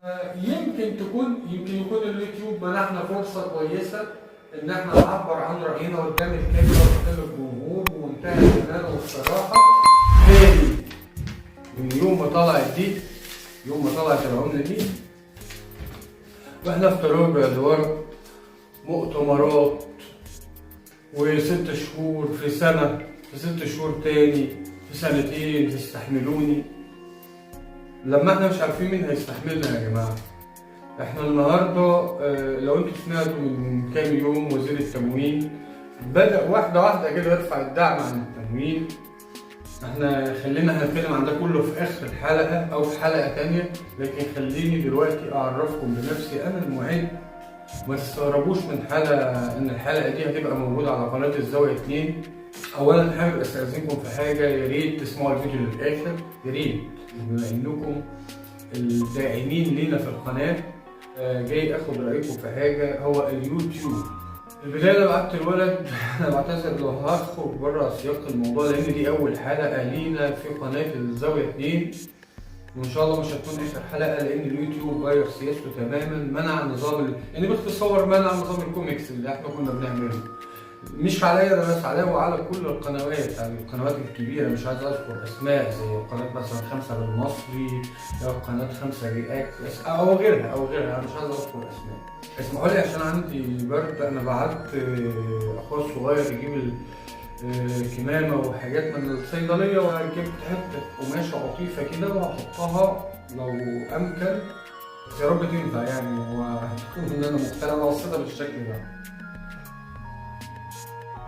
يمكن يكون اليوتيوب منحنا فرصة كويسة إن احنا نعبر عن رأينا قدام الكاميرا وقدام الجمهور بمنتهى الأمانة والصراحة. تاني من يوم ما طلعت العملة دي واحنا في تراجع لورا، مؤتمرات و6 شهور في سنة، في 6 شهور تاني، في سنتين تستحملوني. لما احنا مش عارفين مين هيستحملنا يا جماعة. احنا النهارده لو انتوا سمعتوا من كام يوم وزير التموين بدأ واحدة واحدة كده يرفع الدعم عن التموين. احنا خلينا هنتكلم عن ده كله في اخر الحلقة او في حلقة تانية، لكن خليني دلوقتي اعرفكم بنفسي. انا المعد. ما تستغربوش من ان الحلقة دي هتبقى موجودة على قناة الزاوية 2. اولا حابب استاذنكم في حاجة، يا ريت تسمعوا الفيديو للاخر، يا ريت، بما انكم الداعمين لينا في القناة. جاي اخد رايكم في حاجة، هو اليوتيوب. البداية انا بعت الولد انا بعتذر لو هخرج بره سياق الموضوع، لان دي اول حلقة لينا في قناة الزاوية 2، وان شاء الله مش هتكون اخر حلقة، لان اليوتيوب غير سياسته تماما. منع نظام يعني باختصار منع نظام الكوميكس اللي احنا كنا بنعمله. مش عليا انا بس، عليا وعلى كل القنوات، يعني القنوات الكبيره، مش عايز اذكر اسماء، زي قناه مثلا 5 بالمصري او قناه 5 رياكت او غيرها انا مش عايز اذكر اسماء. اسمحوا لي عشان عندي برد. انا بعت اخويا الصغير يجيب الكمامه وحاجات من الصيدليه، وجبت حته قماشه قطيفه كده وهحطها لو امكن، يا رب تنفع يعني، وهتكون ان انا مقتنع واثقه بالشكل ده.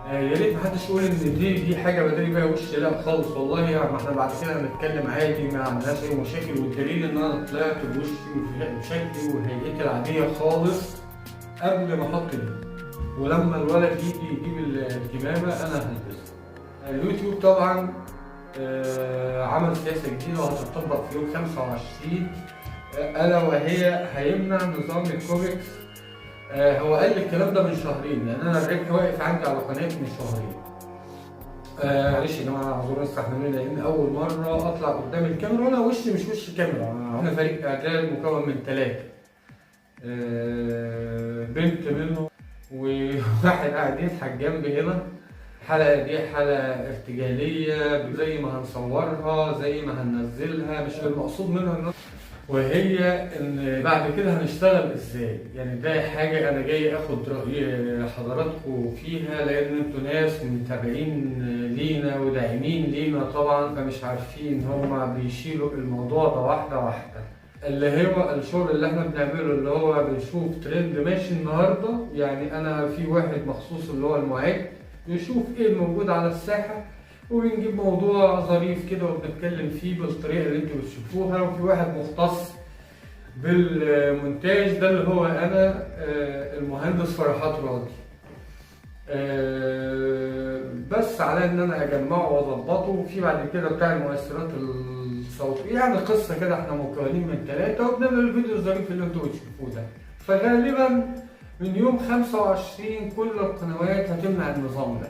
يا ريت محدش يقول ان دي حاجه بداري بيها وشي، لا خالص والله. يعني ما احنا بعد كده هنتكلم عادي، ما عندناش اي مشاكل، والدليل ان انا طلعت بوشي وشكلي وهيئتي العاديه خالص قبل ما احط دي، ولما الولد يجي يجيب الكمامه انا هلبسها. اليوتيوب طبعا عمل سياسه جديده وهتطبق في يوم 25، الا وهي هيمنع نظام الكوميكس. هو قال لي الكلام ده من شهرين، لان انا الربح واقف عندي على قناتي من شهرين. معلش يا جماعه اعذروني استحملوني، لان اول مره اطلع قدام الكاميرا وانا وشي مش وش كاميرا. احنا فريق اعداد مكون من 3، بنت منه وواحد قاعد يضحك جنبي هنا. الحلقه دي حلقه ارتجاليه، زي ما هنصورها زي ما هننزلها، مش المقصود منها وهي ان بعد كده هنشتغل ازاي. يعني ده حاجه انا جاي اخد راي حضراتكم فيها، لان انتوا ناس متابعين لينا وداعمين لينا طبعا، فمش عارفين هما بيشيلوا الموضوع ده واحده واحده. اللي هو الشغل اللي احنا بنعمله، اللي هو بنشوف ترند ماشي النهارده. يعني انا في واحد مخصوص اللي هو المعد يشوف ايه الموجود على الساحه، وبنجيب موضوع ظريف كده وبنتكلم فيه بالطريقه اللي انتوا بتشوفوها. وفي واحد مختص بالمونتاج، ده اللي هو انا، المهندس فرحات راضي. بس على ان انا اجمعه واظبطه. وفي بعد كده بتاع المؤثرات الصوتيه، يعني قصه كده احنا مكونين من 3، وبنعمل الفيديو الظريف اللي انتوا بتشوفوه ده. فغالبا من يوم 25 كل القنوات هتمنع النظام ده.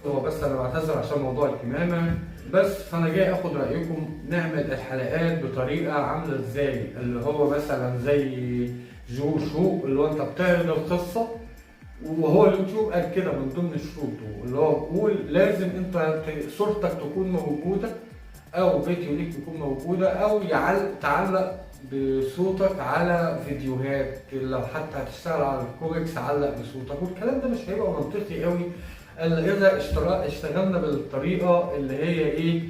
هو بس انا بعتذر عشان موضوع الكمامه بس. فانا جاي اخد رايكم نعمل الحلقات بطريقه عامله ازاي، اللي هو مثلا زي شو اللي هو انت بتعرض القصه، وهو اليوتيوب قال كده من ضمن شروطه، اللي هو بيقول لازم انت صورتك تكون موجوده، او فيديو ليك يكون موجوده، او تعلق بصوتك على فيديوهات. لو حتى هتشتغل على الكوميكس علق بصوتك. والكلام ده مش هيبقى منطقي قوي الا اذا اشتغلنا بالطريقه اللي هي ايه،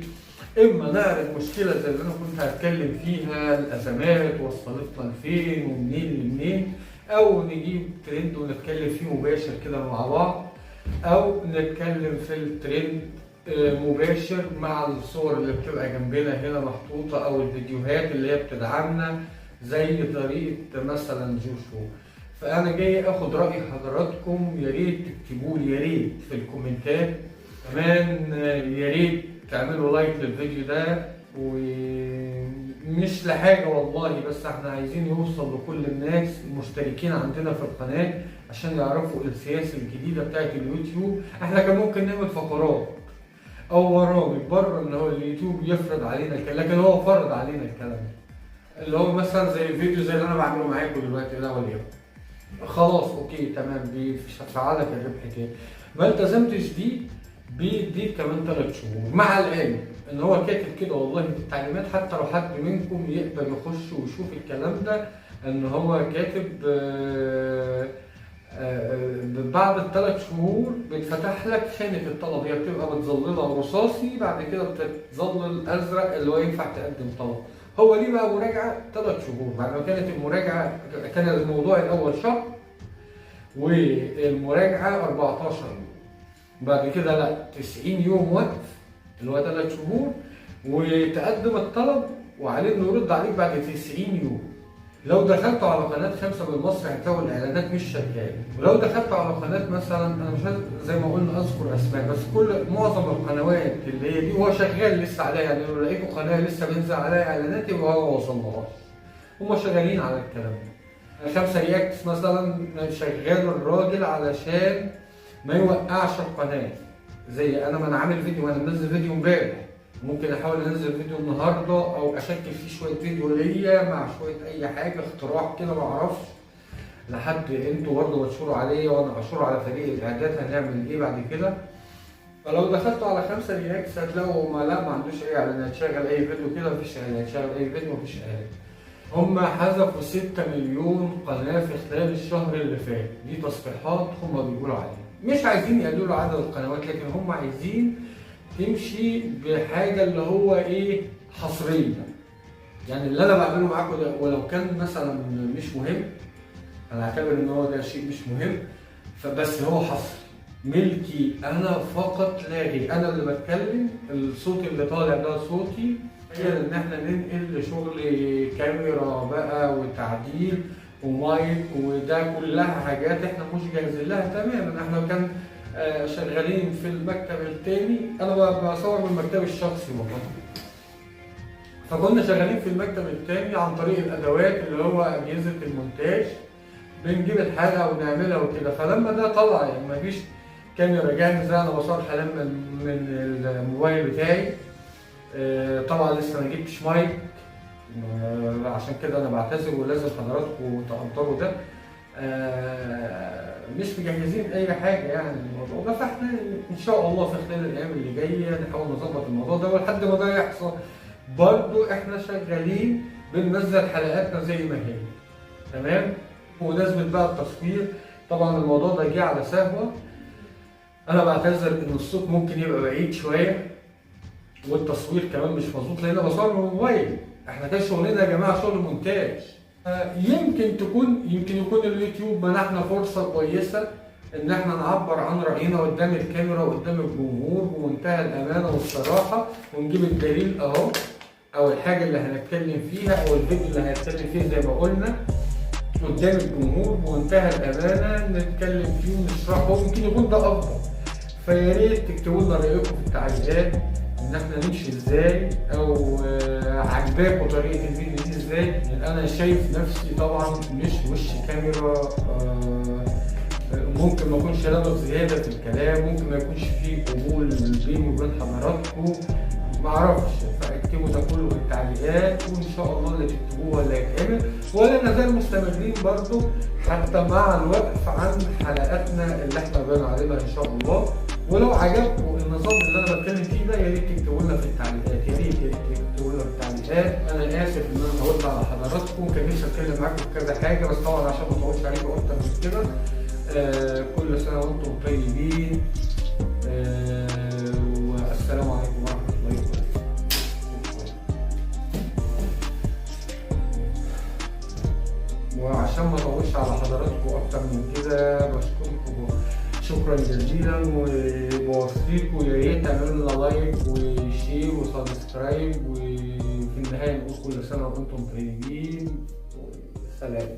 اما نعرض مشكله زي اللي انا كنت هتكلم فيها، الازمات وصلتنا لفين ومنين لمنين، او نجيب ترند ونتكلم فيه مباشر كده مع بعض، او نتكلم في الترند مباشر مع الصور اللي بتبقى جنبنا هنا محطوطه، او الفيديوهات اللي هي بتدعمنا زي طريقه مثلا شو. فانا جاي اخد راي حضراتكم. يا ريت تكتبوا لي، يا ريت في الكومنتات كمان، يا ريت تعملوا لايك للفيديو ده. ومش لحاجه والله، بس احنا عايزين يوصل لكل الناس المشتركين عندنا في القناه عشان يعرفوا السياسه الجديده بتاعت اليوتيوب. احنا كان ممكن نعمل فقرات او برامج بره ان هو اليوتيوب يفرض علينا الكلام، لكن هو فرض علينا الكلام. اللي هو مثلا زي الفيديو زي اللي انا بعمله معاكم دلوقتي ده وليكن، خلاص اوكي تمام دي مش هتفعلك الربح تاني. ما التزمتش دي بيديك كمان 3 شهور، مع العلم ان هو كاتب كده والله في التعليمات، حتى لو حد منكم يقدر يخش ويشوف الكلام ده، ان هو كاتب بعد ال3 شهور بيتفتح لك خانة الطلب، هي بتبقى متظللة رصاصي بعد كده بتتظلل ازرق اللي هو ينفع تقدم طلب. هو ليه بقى مراجعة 3 شهور؟ بعد ما كانت المراجعة كان الموضوع الأول شهر والمراجعة 14 يوم، بعد كده لا 90 يوم وقف اللي هو 3 شهور، وتقدم الطلب وعليه انه يرد عليك بعد 90 يوم. لو دخلتوا على قناة 5 بالمصري هتلاقوا الإعلانات مش شغالة، ولو دخلتوا على قناة مثلا أنا مش زي ما قلنا أذكر أسماء، بس معظم القنوات اللي هي دي هو شغال لسه عليها، يعني لو لقيتوا قناة لسه بينزل عليها إعلانات يبقى هو وصلهاش، هم شغالين على الكلام ده. 5 رياكتس مثلا شغال الراجل علشان ما يوقعش القناة، زي أنا ما أنا عامل فيديو، أنا منزل فيديو امبارح، ممكن احاول انزل فيديو النهارده او اشكل فيه شويه فيديو ليا مع شويه اي حاجه اختراع كده ما اعرفش، لحد انتوا برضه بتشوروا عليا وانا بشور على فريق الاعداد هنعمل ايه بعد كده. فلو دخلتوا على 5 رياكس هتلاقوا ما عندوش اي اعلانات، شغل اي فيديو كده مفيش اعلانات، شغل اي فيديو مفيش اعلانات. هم حذفوا 6 مليون قناه في خلال الشهر اللي فات، دي تصريحات هم بيقولوا عليها، مش عايزين يقللوا عدد القنوات لكن هم عايزين تمشي بحاجه اللي هو ايه حصريه. يعني اللي انا بعمله معاكم ده ولو كان مثلا مش مهم، انا هعتبر ان هو ده شيء مش مهم، فبس هو حصري ملكي انا فقط لا غير، انا اللي بتكلم، الصوت اللي طالع ده صوتي. تخيل ان احنا ننقل شغل كاميرا بقى وتعديل ومايك وده كلها حاجات احنا مش جاهزين لها تماما. احنا كان شغالين في المكتب التاني، انا بصور من مكتبي الشخصي والله، فكنا شغالين في المكتب التاني عن طريق الادوات اللي هو اجهزه المونتاج، بنجيب الحاجه ونعملها وكده. فلما ده طلع يعني مفيش كاميرا جاهزه، انا بصور حاليا من الموبايل بتاعي، طبعا لسه ما جبتش مايك، عشان كده انا بعتذر ولازم حضراتكم تقدروا ده، مش مجهزين اي حاجه يعني الموضوع ده، فاحنا ان شاء الله في خلال الايام اللي جايه نحاول نظبط الموضوع ده، ولحد ما ده يحصل برضو احنا شغالين بننزل حلقاتنا زي ما هي تمام. وبمناسبه بقى التصوير، طبعا الموضوع ده جه على سهوه، انا بعتذر ان الصوت ممكن يبقى بعيد شويه والتصوير كمان مش مظبوط لان بصور من الموبايل، احنا كان شغلنا يا جماعه شغل مونتاج. يمكن يكون اليوتيوب منحنا فرصه كويسه ان احنا نعبر عن راينا قدام الكاميرا وقدام الجمهور بمنتهى الامانه والصراحه، ونجيب الدليل اهو، او الحاجه اللي هنتكلم فيها او الفيديو اللي هنتكلم فيه زي ما قلنا قدام الجمهور بمنتهى الامانه نتكلم فيه ونشرحه، يمكن يكون ده افضل. فيا ريت تكتبوا لنا رايكم في التعليقات ان احنا نمشي ازاي، او عجباكم طريقه الفيديو دي ازاي. انا شايف نفسي طبعا مش وش كاميرا، ممكن ما اكونش لابق زياده في الكلام، ممكن ما يكونش فيه قبول بيني وبين حضراتكم، معرفش. فاكتبوا ده كله في التعليقات وان شاء الله اللي تكتبوه اللي هيتعمل، ولا نزال مستمرين برضو حتى مع الوقف عن حلقاتنا اللي احنا بنعرضها ان شاء الله. ولو عجبكم النظام اللي انا بتكلم فيه ده يا ريت تكتبوا لنا في التعليقات، يا ريت تكتبوا لنا في التعليقات. انا اسف ان انا طولت على حضراتكم، كان نفسي اتكلم معاكم في كذا حاجه بس طبعا عشان ما اطولش عليكم اكتر من كده. كل سنه وانتم طيبين، والسلام عليكم ورحمه الله وبركاته. وعشان ما اطولش على حضراتكم اكتر من كده بشكركم شكرا جزيلا، وبوصيكم يا ريت تعملوا لنا لايك وشير وسبسكرايب، وفي النهايه نقول كل سنه وانتم طيبين وسلام.